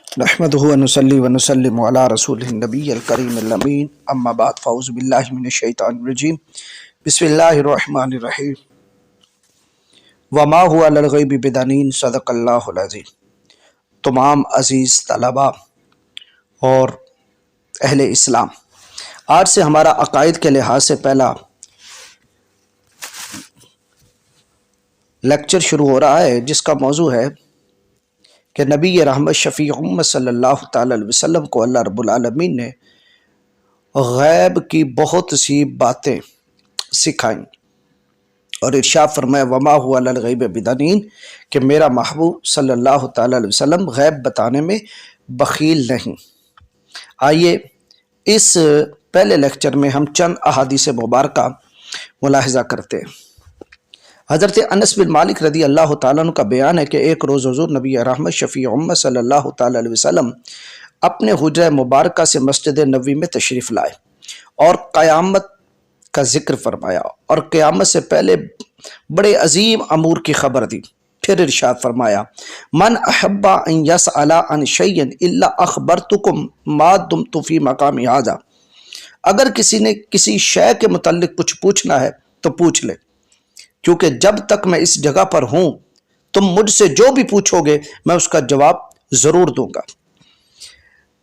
نحمده ونصلي ونسلم على رسوله النبي الكريم الأمين أما بعد فأعوذ بالله من الشيطان الرجيم بسم الله الرحمن الرحيم وما هو على الغيب بدنين صدق اللہ العظیم۔ تمام عزیز طلباء اور اہل اسلام، آج سے ہمارا عقائد کے لحاظ سے پہلا لیکچر شروع ہو رہا ہے، جس کا موضوع ہے کہ نبی رحمت شفیع امت صلی اللہ تعالی علیہ وسلم کو اللہ رب العالمین نے غیب کی بہت سی باتیں سکھائیں اور ارشاد فرمایا وما هو علی الغیب بدنین، کہ میرا محبوب صلی اللہ تعالی علیہ وسلم غیب بتانے میں بخیل نہیں۔ آئیے اس پہلے لیکچر میں ہم چند احادیث مبارکہ ملاحظہ کرتے ہیں۔ حضرت انس بن مالک رضی اللہ تعالیٰ عنہ کا بیان ہے کہ ایک روز حضور نبی رحمت شفیع امت صلی اللہ تعالیٰ علیہ وسلم اپنے حجرہ مبارکہ سے مسجد نبوی میں تشریف لائے اور قیامت کا ذکر فرمایا اور قیامت سے پہلے بڑے عظیم امور کی خبر دی۔ پھر ارشاد فرمایا من احب ان یسأل عن شیء الا اخبرتکم ما دمت فی مقامی ھذا، اگر کسی نے کسی شے کے متعلق کچھ پوچھنا ہے تو پوچھ لے، کیونکہ جب تک میں اس جگہ پر ہوں تم مجھ سے جو بھی پوچھو گے میں اس کا جواب ضرور دوں گا۔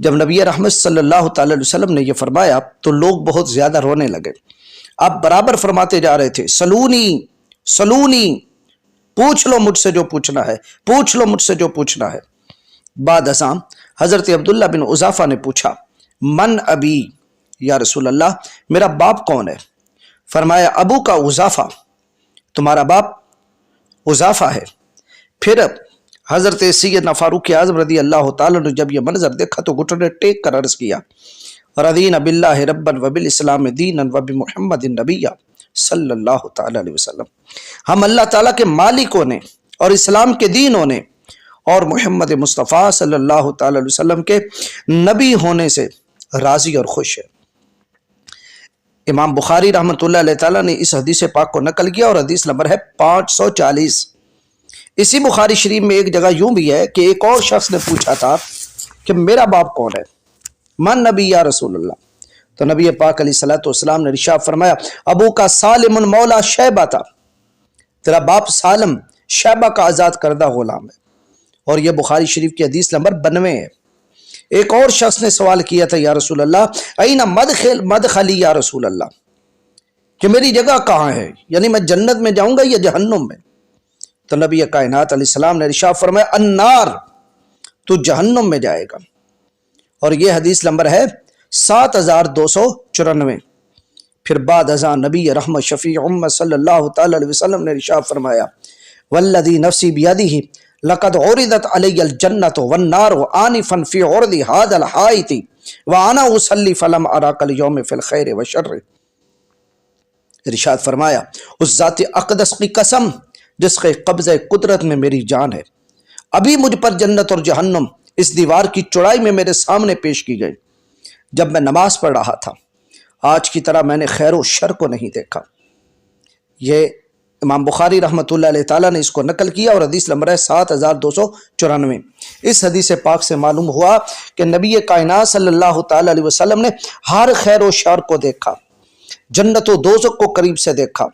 جب نبی رحمت صلی اللہ تعالی علیہ وسلم نے یہ فرمایا تو لوگ بہت زیادہ رونے لگے۔ آپ برابر فرماتے جا رہے تھے سلونی سلونی، پوچھ لو مجھ سے جو پوچھنا ہے، پوچھ لو مجھ سے جو پوچھنا ہے۔ بعد ازاں حضرت عبداللہ بن حذافہ نے پوچھا من ابی، یا رسول اللہ میرا باپ کون ہے؟ فرمایا ابو کا حذافہ، تمہارا باپ حذافہ ہے۔ پھر حضرت سیدنا فاروق اعظم رضی اللہ تعالیٰ نے جب یہ منظر دیکھا تو گھٹنے ٹیک کر عرض کیا رضینا باللہ ربا وبالاسلام دینا وبمحمد نبیا صلی اللہ تعالیٰ علیہ وسلم، ہم اللہ تعالیٰ کے مالک ہونے اور اسلام کے دین ہونے اور محمد مصطفیٰ صلی اللہ تعالیٰ علیہ وسلم کے نبی ہونے سے راضی اور خوش ہے۔ امام بخاری رحمۃ اللہ علیہ تعالیٰ نے اس حدیث پاک کو نقل کیا اور حدیث نمبر ہے 540۔ اسی بخاری شریف میں ایک جگہ یوں بھی ہے کہ ایک اور شخص نے پوچھا تھا کہ میرا باپ کون ہے؟ من نبی یا رسول اللہ، تو نبی پاک علیہ الصلوۃ والسلام نے ارشاد فرمایا ابو کا سالم مولا شیبہ تھا، تیرا باپ سالم شیبہ کا آزاد کردہ غلام ہے، اور یہ بخاری شریف کی حدیث نمبر 92 ہے۔ ایک اور شخص نے سوال کیا تھا یا رسول اللہ این مدخلی یا رسول اللہ، کہ میری جگہ کہاں ہے، یعنی میں جنت میں جاؤں گا یا جہنم میں؟ تو نبی کائنات علیہ السلام نے ارشاد فرمایا النار، تو جہنم میں جائے گا، اور یہ حدیث نمبر ہے 7294۔ پھر بعد ازاں نبی رحمت شفیع امت صلی اللہ تعالی علیہ وسلم نے ارشاد فرمایا والذی نفسی بیدہ لقد عرضت علی الجنۃ والنار آنفا فی عرض ھذا الحائط وانا اصلی فلم اراک اليوم فی الخیر والشر۔ ارشاد فرمایا اس ذات اقدس کی قسم جس کے قبضہ قدرت میں میری جان ہے، ابھی مجھ پر جنت اور جہنم اس دیوار کی چوڑائی میں میرے سامنے پیش کی گئی جب میں نماز پڑھ رہا تھا، آج کی طرح میں نے خیر و شر کو نہیں دیکھا۔ یہ امام بخاری رحمۃ اللہ علیہ تعالیٰ نے اس کو نقل کیا اور حدیث نمبر ہے 7294۔ اس حدیث پاک سے معلوم ہوا کہ نبی کائنات صلی اللہ تعالیٰ علیہ وسلم نے ہر خیر و شر کو دیکھا، جنت و دوزخ کو قریب سے دیکھا،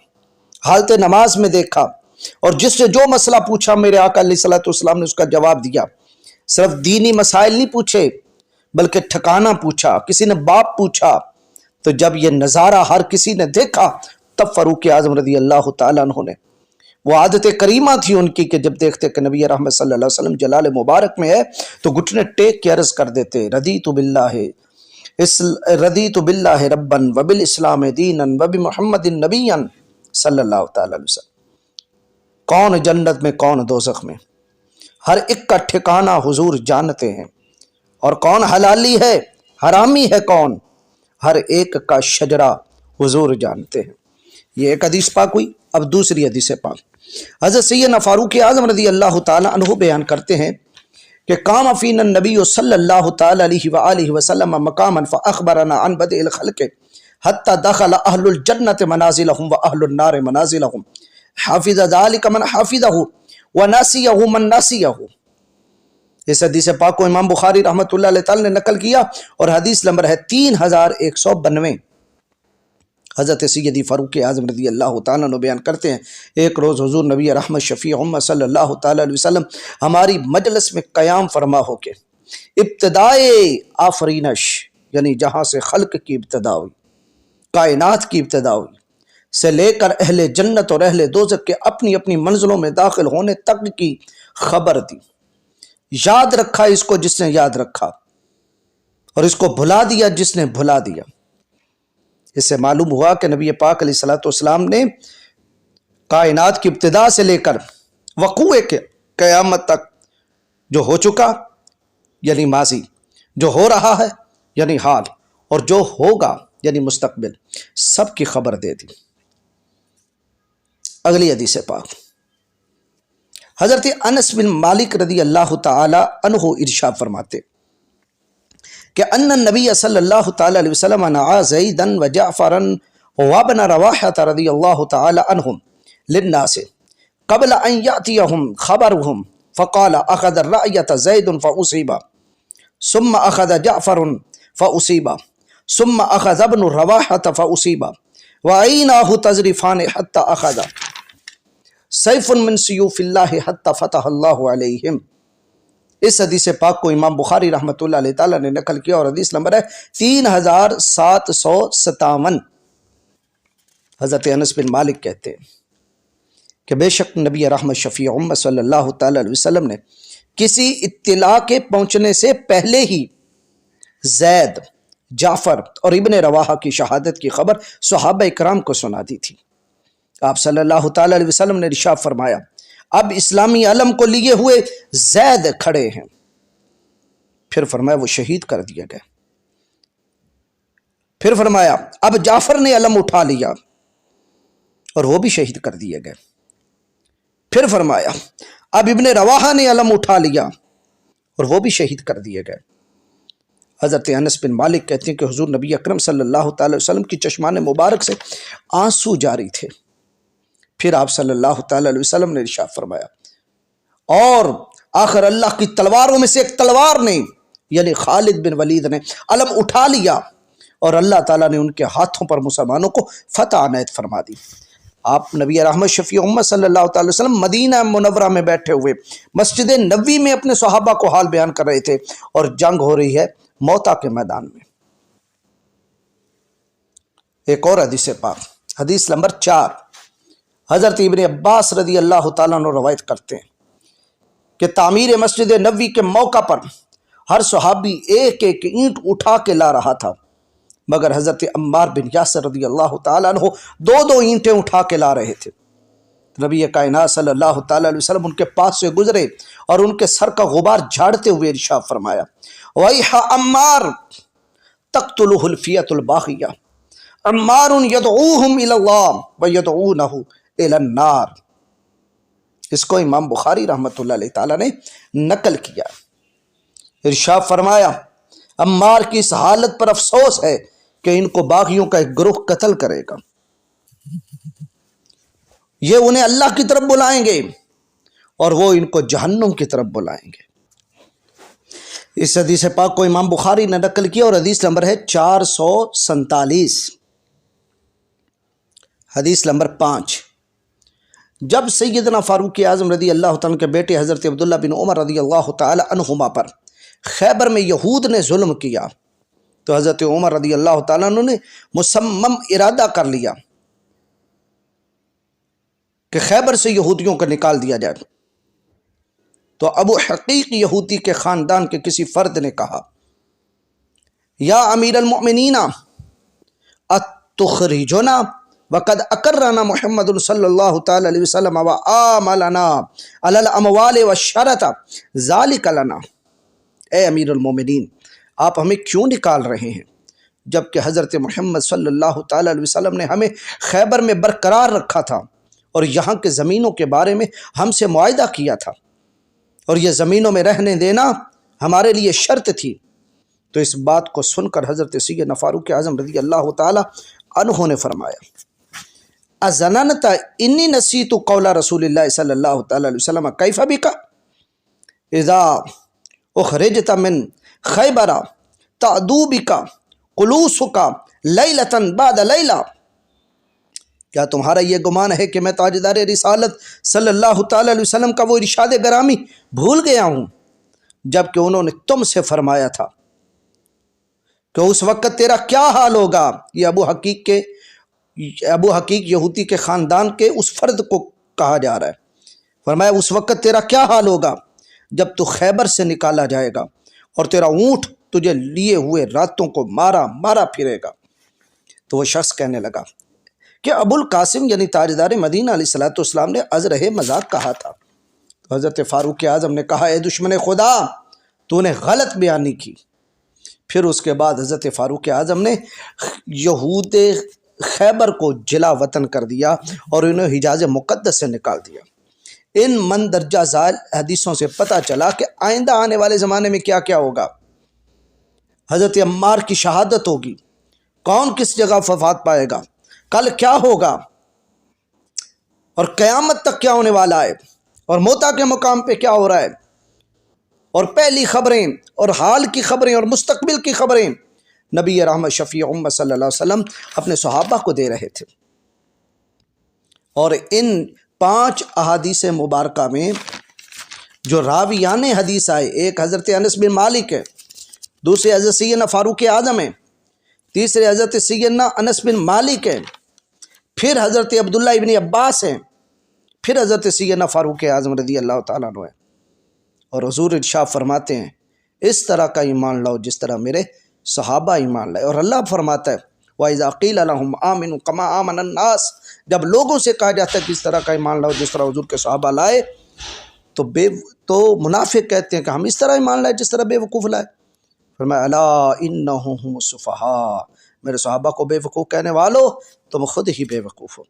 حالت نماز میں دیکھا، اور جس سے جو مسئلہ پوچھا میرے آقا علیہ الصلوۃ والسلام نے اس کا جواب دیا۔ صرف دینی مسائل نہیں پوچھے بلکہ ٹھکانہ پوچھا، کسی نے باپ پوچھا، تو جب یہ نظارہ ہر کسی نے دیکھا تب فاروق اعظم رضی اللہ تعالیٰ عنہ نے، وہ عادت کریمہ تھی ان کی کہ جب دیکھتے کہ نبی رحمت صلی اللہ علیہ وسلم جلال مبارک میں ہے تو گھٹنے ٹیک کے عرض کر دیتے رضیت باللہ ربا وبالاسلام دینا وبمحمد نبیا صلی اللہ تعالیٰ علیہ وسلم۔ کون جنت میں کون دوزخ میں، ہر ایک کا ٹھکانہ حضور جانتے ہیں، اور کون حلالی ہے حرامی ہے کون، ہر ایک کا شجرہ حضور جانتے ہیں۔ یہ ایک حدیث پاک ہوئی۔ اب دوسری حدیث پاک حضرت سیدنا فاروق اعظم رضی اللہ تعالی عنہ بیان کرتے ہیں کہ قام فینا النبی صلی اللہ تعالی علیہ وآلہ وسلم مقاما فاخبرنا عن بدء الخلق حتی دخل اہل الجنت منازلہم واہل النار منازلہم حافظ ذلك من حافظہ وناسیہ من ناسیہ۔ اس حدیث پاک کو امام بخاری رحمۃ اللہ علیہ تعالی نے نقل کیا اور حدیث نمبر ہے 3192۔ حضرت سیدی فاروق اعظم رضی اللہ تعالیٰ عنہ بیان کرتے ہیں، ایک روز حضور نبی رحمت شفیع امت صلی اللہ تعالیٰ علیہ وسلم ہماری مجلس میں قیام فرما ہو کے ابتدائے آفرینش، یعنی جہاں سے خلق کی ابتدا ہوئی، کائنات کی ابتدا ہوئی، سے لے کر اہل جنت اور اہل دوزخ کے اپنی اپنی منزلوں میں داخل ہونے تک کی خبر دی۔ یاد رکھا اس کو جس نے یاد رکھا، اور اس کو بھلا دیا جس نے بھلا دیا۔ اس سے معلوم ہوا کہ نبی پاک علیہ الصلوۃ والسلام نے کائنات کی ابتدا سے لے کر وقوع کے قیامت تک جو ہو چکا یعنی ماضی، جو ہو رہا ہے یعنی حال، اور جو ہوگا یعنی مستقبل، سب کی خبر دے دی۔ اگلی حدیث پاک، حضرت انس بن مالک رضی اللہ تعالی عنہ ارشاد فرماتے کہ ان النبی صلی اللہ تعالی علیہ وسلم نعا زیدا و جعفرا وابن رواحہ رضی اللہ تعالی عنہم للناس قبل ان یأتیہم خبرہم فقال اخذ الرعیۃ زید فاصیب ثم اخذ جعفر فاصیب ثم اخذ ابن رواحہ فاصیب وعیناہ تذرفان حتی اخذ سیف من سیوف اللہ حتی فتح اللہ علیہم۔ اس حدیث پاک کو امام بخاری رحمۃ اللہ علیہ تعالیٰ نے نقل کیا اور حدیث نمبر ہے 3757۔ حضرت انس بن مالک کہتے ہیں کہ بے شک نبی رحمت شفیع امت صلی اللہ تعالیٰ علیہ وسلم نے کسی اطلاع کے پہنچنے سے پہلے ہی زید، جعفر اور ابن رواحہ کی شہادت کی خبر صحابہ اکرام کو سنا دی تھی۔ آپ صلی اللہ تعالیٰ علیہ وسلم نے ارشاد فرمایا، اب اسلامی علم کو لیے ہوئے زید کھڑے ہیں۔ پھر فرمایا وہ شہید کر دیا گیا۔ پھر فرمایا اب جعفر نے علم اٹھا لیا اور وہ بھی شہید کر دیے گئے۔ پھر فرمایا اب ابن رواحہ نے علم اٹھا لیا اور وہ بھی شہید کر دیے گئے۔ حضرت انس بن مالک کہتے ہیں کہ حضور نبی اکرم صلی اللہ تعالی وسلم کی چشمان مبارک سے آنسو جاری تھے۔ پھر آپ صلی اللہ تعالی علیہ وسلم نے ارشاد فرمایا، اور آخر اللہ کی تلواروں میں سے ایک تلوار نے یعنی خالد بن ولید نے علم اٹھا لیا اور اللہ تعالیٰ نے ان کے ہاتھوں پر مسلمانوں کو فتح عنایت فرما دی۔ آپ نبی رحمت شفیع امت صلی اللہ تعالی وسلم مدینہ منورہ میں بیٹھے ہوئے مسجد نبوی میں اپنے صحابہ کو حال بیان کر رہے تھے اور جنگ ہو رہی ہے موتا کے میدان میں۔ ایک اور حدیث پاک، حدیث نمبر 4، حضرت ابن عباس رضی اللہ تعالیٰ عنہ روایت کرتے ہیں کہ تعمیر مسجد نبوی کے موقع پر ہر صحابی ایک ایک اینٹ اٹھا کے لا رہا تھا، مگر حضرت عمار بن یاسر رضی اللہ تعالیٰ عنہ دو دو اینٹیں اٹھا کے لا رہے تھے۔ نبی کائنات صلی اللہ تعالیٰ علیہ وسلم ان کے پاس سے گزرے اور ان کے سر کا غبار جھاڑتے ہوئے ارشاد فرمایا، وَيْحَ عمار تقتلہ الفیۃ الباغیہ عمار یدعوہم الی اللہ ویدعونہ الی النار۔ اس کو امام بخاری رحمۃ اللہ علیہ تعالیٰ نے نقل کیا۔ ارشاد فرمایا عمار کی اس حالت پر افسوس ہے کہ ان کو باغیوں کا ایک گروہ قتل کرے گا، یہ انہیں اللہ کی طرف بلائیں گے اور وہ ان کو جہنم کی طرف بلائیں گے۔ اس حدیث پاک کو امام بخاری نے نقل کیا اور حدیث نمبر ہے 447۔ حدیث نمبر 5، جب سیدنا فاروق اعظم رضی اللہ تعالیٰ کے بیٹے حضرت عبداللہ بن عمر رضی اللہ تعالی عنہما پر خیبر میں یہود نے ظلم کیا تو حضرت عمر رضی اللہ تعالیٰ عنہ نے مصمم ارادہ کر لیا کہ خیبر سے یہودیوں کو نکال دیا جائے۔ تو ابو حقیق یہودی کے خاندان کے کسی فرد نے کہا، یا امیر المؤمنین اتخرجنا وقد اقرنا محمد صلی اللہ تعالی علیہ وسلم وآملنا علی الاموال والشرط ذالک لنا۔ اے امیر المومنین، آپ ہمیں کیوں نکال رہے ہیں جبکہ حضرت محمد صلی اللہ تعالی علیہ وسلم نے ہمیں خیبر میں برقرار رکھا تھا اور یہاں کے زمینوں کے بارے میں ہم سے معاہدہ کیا تھا، اور یہ زمینوں میں رہنے دینا ہمارے لیے شرط تھی۔ تو اس بات کو سن کر حضرت سیدنا فاروق اعظم رضی اللہ تعالی عنہ نے فرمایا، ازننت انی نسیت قول رسول اللہ صلی اللہ تعالی علیہ وسلم کیف بک اذا اخرجت من خیبر تعدو بک قلوسک لیلۃ بعد لیلہ، کیا تمہارا یہ گمان ہے کہ میں تاجدار رسالت صلی اللہ تعالی علیہ وسلم کا وہ ارشاد گرامی بھول گیا ہوں جب کہ انہوں نے تم سے فرمایا تھا کہ اس وقت تیرا کیا حال ہوگا؟ یہ ابو حقیق یہودی کے خاندان کے اس فرد کو کہا جا رہا ہے۔ فرمایا اس وقت تیرا کیا حال ہوگا جب تو خیبر سے نکالا جائے گا اور تیرا اونٹ تجھے لیے ہوئے راتوں کو مارا پھرے گا۔ تو وہ شخص کہنے لگا کہ ابو القاسم یعنی تاجدار مدینہ علیہ الصلوۃ والسلام نے ازرہ مذاق کہا تھا۔ تو حضرت فاروق اعظم نے کہا اے دشمن خدا، تو نے غلط بیانی کی۔ پھر اس کے بعد حضرت فاروق اعظم نے یہود خیبر کو جلا وطن کر دیا اور انہیں حجاز مقدس سے نکال دیا۔ ان مندرجہ ذیل حدیثوں سے پتہ چلا کہ آئندہ آنے والے زمانے میں کیا کیا ہوگا۔ حضرت عمار کی شہادت ہوگی، کون کس جگہ وفات پائے گا، کل کیا ہوگا، اور قیامت تک کیا ہونے والا ہے، اور موتا کے مقام پہ کیا ہو رہا ہے، اور پہلی خبریں اور حال کی خبریں اور مستقبل کی خبریں نبی رحمت شفیع امت صلی اللہ علیہ وسلم اپنے صحابہ کو دے رہے تھے۔ اور ان 5 احادیث مبارکہ میں جو راویان حدیث آئے، ایک حضرت انس بن مالک ہے، دوسرے حضرت سیدنا فاروق اعظم ہے، تیسرے حضرت سیدنا انس بن مالک ہے، پھر حضرت عبداللہ ابن عباس ہیں، پھر حضرت سیدنا فاروق اعظم رضی اللہ تعالیٰ عنہ ہے۔ اور حضور ارشاد فرماتے ہیں اس طرح کا ایمان لاؤ جس طرح میرے صحابہ ایمان لائے۔ اور اللہ فرماتا ہے وَإِذَا قِيلَ لَهُمْ آمِنُوا كَمَا آمَنَ النَّاسِ، جب لوگوں سے کہا جاتا ہے کہ اس طرح کا ایمان لاؤ جس طرح حضور کے صحابہ لائے، تو منافق کہتے ہیں کہ ہم اس طرح ایمان لائے جس طرح بے وقوف لائے۔ فرمایا الا انہم هم السفہاء، میرے صحابہ کو بے وقوف کہنے والو تم خود ہی بے وقوف ہو۔